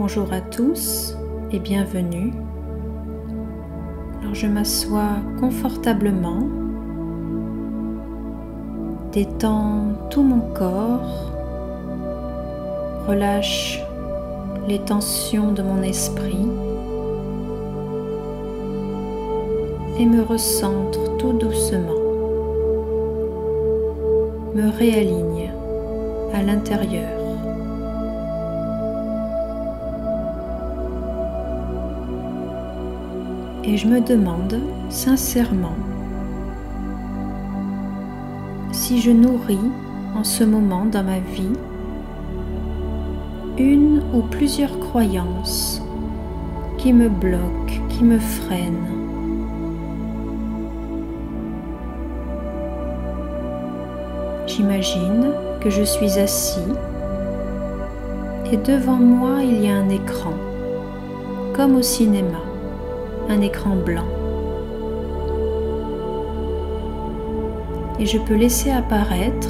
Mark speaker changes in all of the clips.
Speaker 1: Bonjour à tous et bienvenue. Alors je m'assois confortablement, détends tout mon corps, relâche les tensions de mon esprit et me recentre tout doucement, me réaligne à l'intérieur. Et je me demande sincèrement si je nourris en ce moment dans ma vie une ou plusieurs croyances qui me bloquent, qui me freinent. J'imagine que je suis assis et devant moi il y a un écran, comme au cinéma. Un écran blanc. Et je peux laisser apparaître,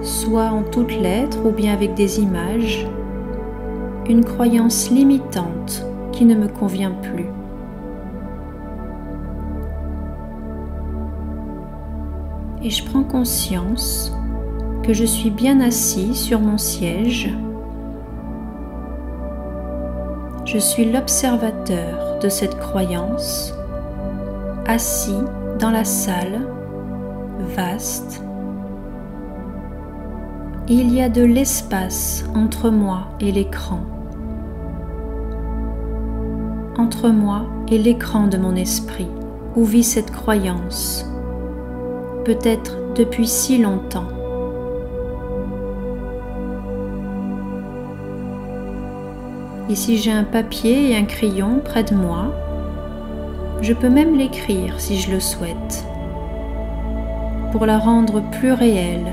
Speaker 1: soit en toutes lettres ou bien avec des images, une croyance limitante qui ne me convient plus. Et je prends conscience que je suis bien assis sur mon siège. Je suis l'observateur de cette croyance, assis dans la salle, vaste. Il y a de l'espace entre moi et l'écran, entre moi et l'écran de mon esprit, où vit cette croyance, peut-être depuis si longtemps. Ici j'ai un papier et un crayon près de moi. Je peux même l'écrire si je le souhaite, pour la rendre plus réelle,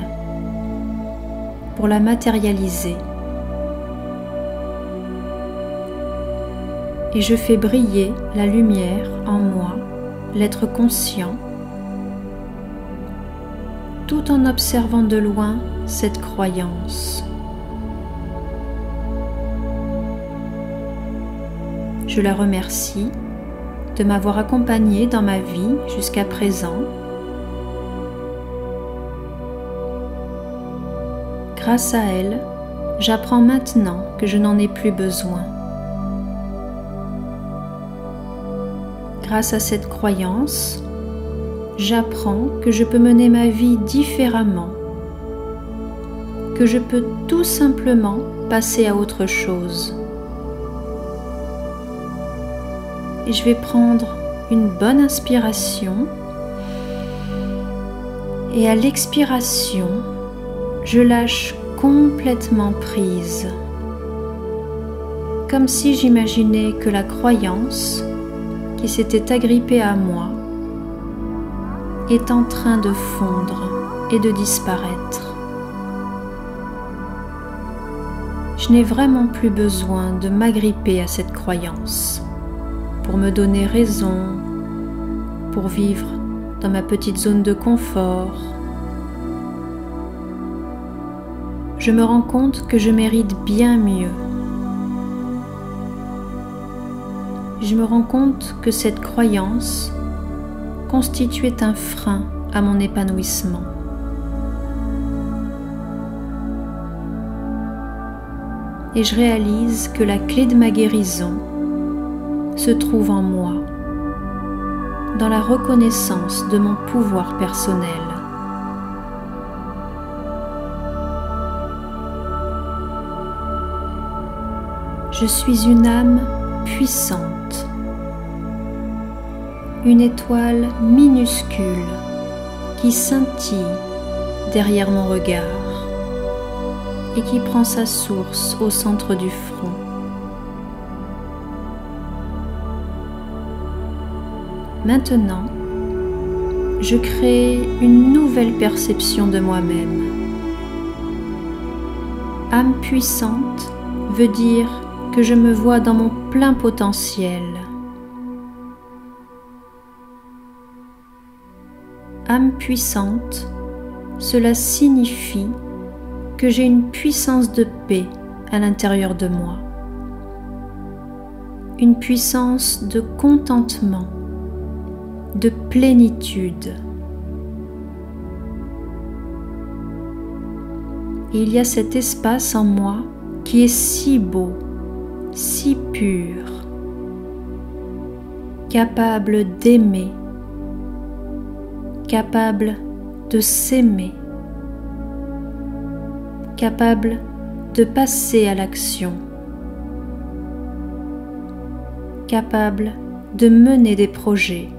Speaker 1: pour la matérialiser. Et je fais briller la lumière en moi, l'être conscient, tout en observant de loin cette croyance. Je la remercie de m'avoir accompagnée dans ma vie jusqu'à présent. Grâce à elle, j'apprends maintenant que je n'en ai plus besoin. Grâce à cette croyance, j'apprends que je peux mener ma vie différemment, que je peux tout simplement passer à autre chose. Et je vais prendre une bonne inspiration et à l'expiration, je lâche complètement prise, comme si j'imaginais que la croyance qui s'était agrippée à moi est en train de fondre et de disparaître. Je n'ai vraiment plus besoin de m'agripper à cette croyance pour me donner raison, pour vivre dans ma petite zone de confort. Je me rends compte que je mérite bien mieux. Je me rends compte que cette croyance constituait un frein à mon épanouissement. Et je réalise que la clé de ma guérison se trouve en moi, dans la reconnaissance de mon pouvoir personnel. Je suis une âme puissante, une étoile minuscule qui scintille derrière mon regard et qui prend sa source au centre du front. Maintenant, je crée une nouvelle perception de moi-même. Âme puissante veut dire que je me vois dans mon plein potentiel. Âme puissante, cela signifie que j'ai une puissance de paix à l'intérieur de moi. une puissance de contentement, de plénitude. Et il y a cet espace en moi qui est si beau, si pur, capable d'aimer, capable de s'aimer, capable de passer à l'action, capable de mener des projets.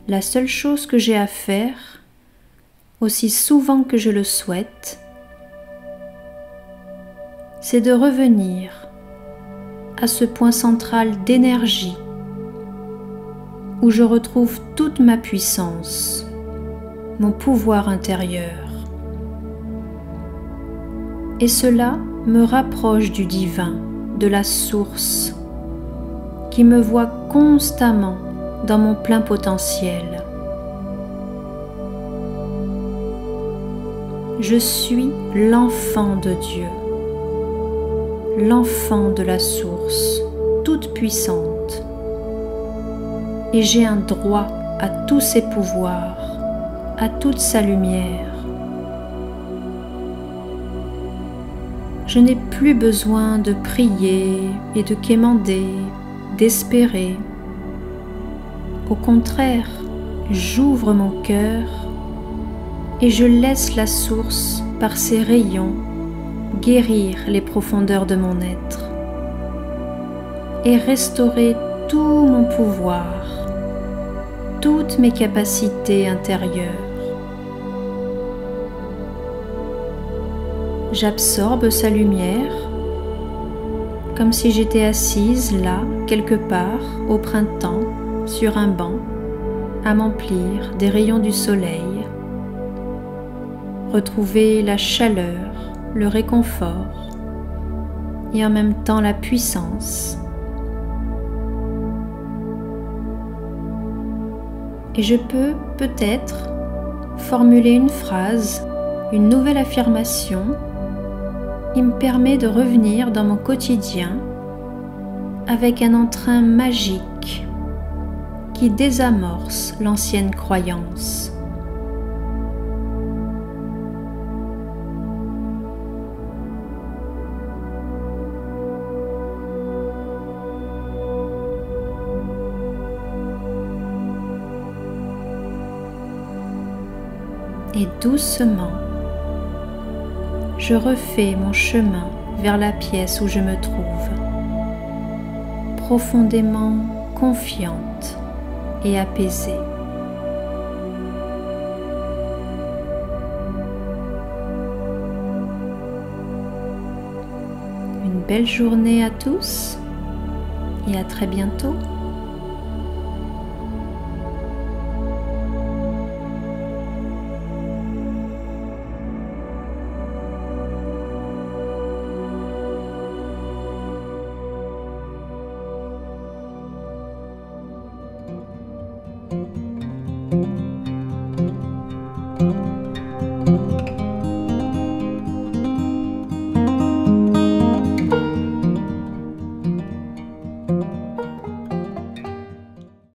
Speaker 1: La seule chose que j'ai à faire, aussi souvent que je le souhaite, c'est de revenir à ce point central d'énergie où je retrouve toute ma puissance, mon pouvoir intérieur. Et cela me rapproche du divin, de la source, qui me voit constamment dans mon plein potentiel. Je suis l'enfant de Dieu, l'enfant de la source, toute puissante, et j'ai un droit à tous ses pouvoirs, à toute sa lumière. Je n'ai plus besoin de prier et de quémander, d'espérer. Au contraire, j'ouvre mon cœur et je laisse la source, par ses rayons, guérir les profondeurs de mon être et restaurer tout mon pouvoir, toutes mes capacités intérieures. J'absorbe sa lumière comme si j'étais assise là, quelque part, au printemps, sur un banc, à m'emplir des rayons du soleil, retrouver la chaleur, le réconfort et en même temps la puissance. Et je peux peut-être formuler une phrase, une nouvelle affirmation qui me permet de revenir dans mon quotidien avec un entrain magique qui désamorce l'ancienne croyance. Et doucement, je refais mon chemin vers la pièce où je me trouve, profondément confiante et apaisée. Une belle journée à tous et à très bientôt.
Speaker 2: Thank you.